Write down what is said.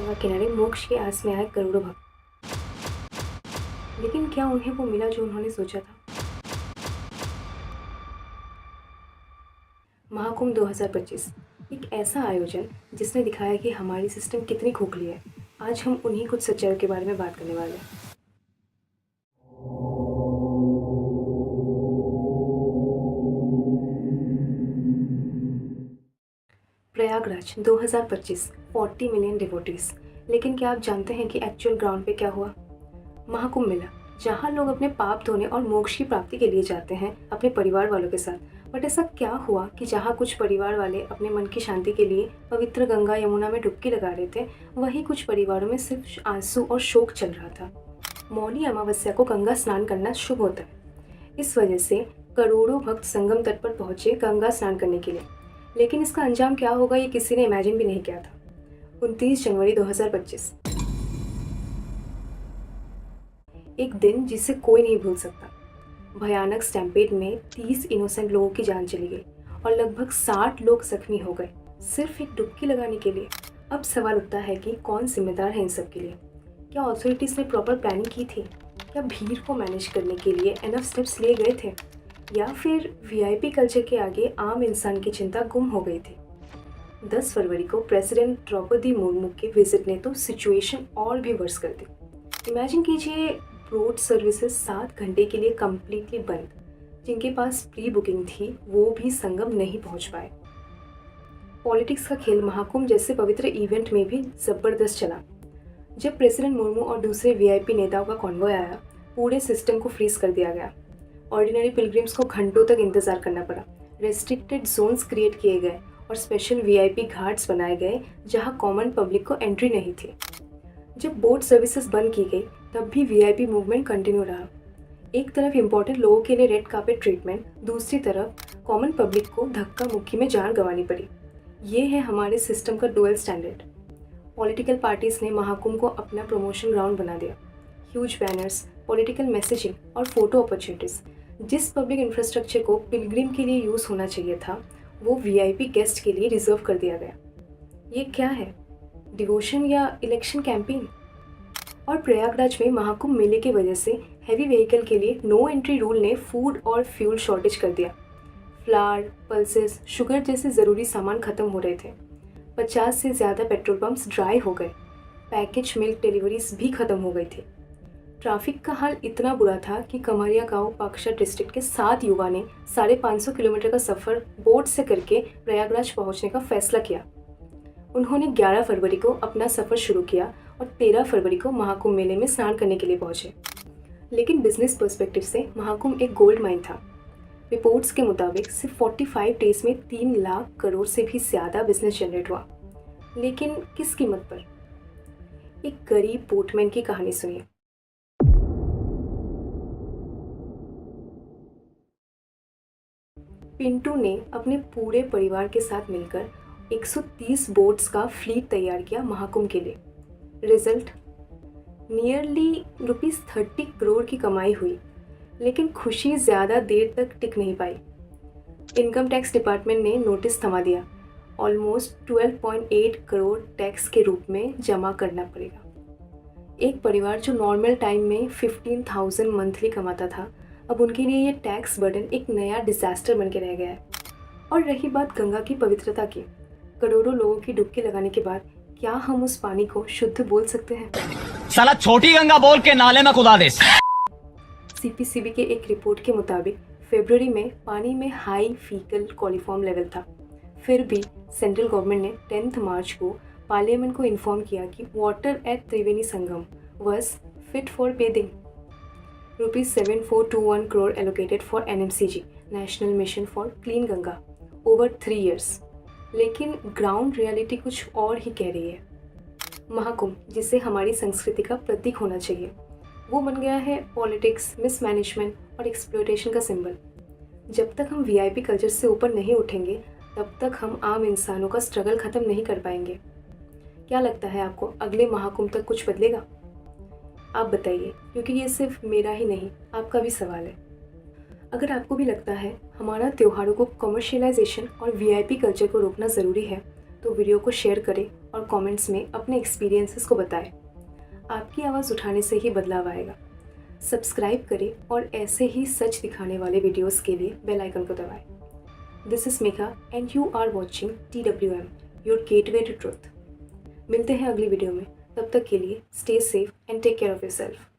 गंगा किनारे मोक्ष की आस में आए करोड़ों भक्त। लेकिन क्या उन्हें वो मिला जो उन्होंने सोचा था? महाकुंभ 2025 एक ऐसा आयोजन जिसने दिखाया कि हमारी सिस्टम कितनी खोखली है। आज हम उन्हीं कुछ सच्चाइयों के बारे में बात करने वाले हैं। Prayagraj 2025 40 million devotees. लेकिन क्या आप जानते हैं कि एक्चुअल ग्राउंड पे क्या हुआ? महाकुंभ मेला, जहाँ लोग अपने पाप धोने और मोक्ष की प्राप्ति के लिए जाते हैं अपने परिवार वालों के साथ। बट ऐसा क्या हुआ कि जहाँ कुछ परिवार वाले अपने मन की शांति के लिए पवित्र गंगा यमुना में डुबकी लगा रहे थे, वहीं कुछ परिवारों में सिर्फ आंसू और शोक चल रहा था। मौनी अमावस्या को गंगा स्नान करना शुभ होता है। इस वजह से करोड़ों भक्त संगम तट पर पहुंचे गंगा स्नान करने के लिए। लेकिन इसका अंजाम क्या होगा ये किसी ने इमेजिन भी नहीं किया था। 29 जनवरी 2025, एक दिन जिसे कोई नहीं भूल सकता। भयानक स्टैम्पेड में 30 इनोसेंट लोगों की जान चली गई और लगभग 60 लोग जख्मी हो गए, सिर्फ एक डुबकी लगाने के लिए। अब सवाल उठता है कि कौन जिम्मेदार है इन सब के लिए? क्या अथॉरिटीज़ ने प्रॉपर प्लानिंग की थी? क्या भीड़ को मैनेज करने के लिए इनफ स्टेप्स लिए गए थे? या फिर वीआईपी कल्चर के आगे आम इंसान की चिंता गुम हो गई थी? 10 फरवरी को प्रेसिडेंट द्रौपदी मुर्मू के विजिट ने तो सिचुएशन और भी वर्स कर दी। इमेजिन कीजिए, रोड सर्विसेज 7 घंटे के लिए कम्प्लीटली बंद। जिनके पास प्री बुकिंग थी वो भी संगम नहीं पहुंच पाए। पॉलिटिक्स का खेल महाकुंभ जैसे पवित्र इवेंट में भी ज़बरदस्त चला। जब प्रेसिडेंट मुर्मू और दूसरे वीआईपी नेताओं का कॉन्वॉय आया, पूरे सिस्टम को फ्रीज कर दिया गया। ऑर्डिनरी पिलग्रिम्स को घंटों तक इंतजार करना पड़ा। रेस्ट्रिक्टेड जोन्स क्रिएट किए गए और स्पेशल वीआईपी घाट्स बनाए गए जहां कॉमन पब्लिक को एंट्री नहीं थी। जब बोट सर्विसेज बंद की गई तब भी वीआईपी मूवमेंट कंटिन्यू रहा। एक तरफ इम्पोर्टेंट लोगों के लिए रेड कार्पेट ट्रीटमेंट, दूसरी तरफ कॉमन पब्लिक को धक्का मुक्की में जान गंवानी पड़ी। ये है हमारे सिस्टम का डुअल स्टैंडर्ड। पॉलिटिकल पार्टीज ने महाकुंभ को अपना प्रमोशन ग्राउंड बना दिया। ह्यूज बैनर्स, पॉलिटिकल मैसेजिंग और फोटो अपॉर्चुनिटीज। जिस पब्लिक इंफ्रास्ट्रक्चर को पिलग्रिम के लिए यूज़ होना चाहिए था, वो वीआईपी गेस्ट के लिए रिजर्व कर दिया गया। ये क्या है? डिवोशन या इलेक्शन कैंपेन? और प्रयागराज में महाकुंभ मेले की वजह से हैवी व्हीकल के लिए नो एंट्री रूल ने फूड और फ्यूल शॉर्टेज कर दिया। फ्लावर, पल्सेस, शुगर जैसे ज़रूरी सामान खत्म हो रहे थे। 50 से ज़्यादा पेट्रोल पंप्स ड्राई हो गए। पैकेज मिल्क डिलीवरीज भी खत्म हो गई थी। ट्रैफिक का हाल इतना बुरा था कि कमरिया गांव पाकशा डिस्ट्रिक्ट के 7 युवा ने 550 किलोमीटर का सफ़र बोट से करके प्रयागराज पहुंचने का फैसला किया। उन्होंने 11 फरवरी को अपना सफ़र शुरू किया और 13 फरवरी को महाकुंभ मेले में स्नान करने के लिए पहुंचे। लेकिन बिजनेस पर्सपेक्टिव से महाकुंभ एक गोल्ड माइन था। रिपोर्ट्स के मुताबिक सिर्फ 45 डेज में 3 लाख करोड़ से भी ज़्यादा बिजनेस जनरेट हुआ। लेकिन किस कीमत पर? एक गरीब बोटमैन की कहानी सुनिए। पिंटू ने अपने पूरे परिवार के साथ मिलकर 130 बोट्स का फ्लीट तैयार किया महाकुंभ के लिए। रिजल्ट, नियरली ₹30 करोड़ की कमाई हुई। लेकिन खुशी ज़्यादा देर तक टिक नहीं पाई। इनकम टैक्स डिपार्टमेंट ने नोटिस थमा दिया। ऑलमोस्ट 12.8 करोड़ टैक्स के रूप में जमा करना पड़ेगा। एक परिवार जो नॉर्मल टाइम में 15,000 मंथली कमाता था, अब उनके लिए ये टैक्स बर्डन एक नया डिजास्टर बन के रह गया है। और रही बात गंगा की पवित्रता की, करोड़ों लोगों की डुबकी लगाने के बाद क्या हम उस पानी को शुद्ध बोल सकते हैं? साला छोटी गंगा बोल के नाले में कुदा दे। सीपीसीबी के एक रिपोर्ट के मुताबिक फरवरी में पानी में हाई फीकल कोलिफॉर्म लेवल था। फिर भी सेंट्रल गवर्नमेंट ने 10 मार्च को पार्लियामेंट को इन्फॉर्म किया कि water at Triveni Sangam was fit for bathing. ₹7421 crore allocated for NMCG, national mission for clean Ganga, over 3 years। लेकिन ग्राउंड रियलिटी कुछ और ही कह रही है। महाकुंभ, जिसे हमारी संस्कृति का प्रतीक होना चाहिए, वो बन गया है पॉलिटिक्स, मिसमैनेजमेंट और एक्सप्लॉयटेशन का सिंबल। जब तक हम वीआईपी कल्चर से ऊपर नहीं उठेंगे, तब तक हम आम इंसानों का स्ट्रगल ख़त्म नहीं कर पाएंगे। क्या लगता है आपको, अगले महाकुंभ तक कुछ बदलेगा? आप बताइए, क्योंकि ये सिर्फ मेरा ही नहीं, आपका भी सवाल है। अगर आपको भी लगता है हमारा त्योहारों को कमर्शियलाइजेशन और वीआईपी कल्चर को रोकना ज़रूरी है, तो वीडियो को शेयर करें और कमेंट्स में अपने एक्सपीरियंसेस को बताएं। आपकी आवाज़ उठाने से ही बदलाव आएगा। सब्सक्राइब करें और ऐसे ही सच दिखाने वाले वीडियोस के लिए बेल आइकन को दबाएं। This is Megha and you are watching TWM, your gateway to truth. मिलते हैं अगली वीडियो में। तब तक के लिए stay safe and take care of yourself.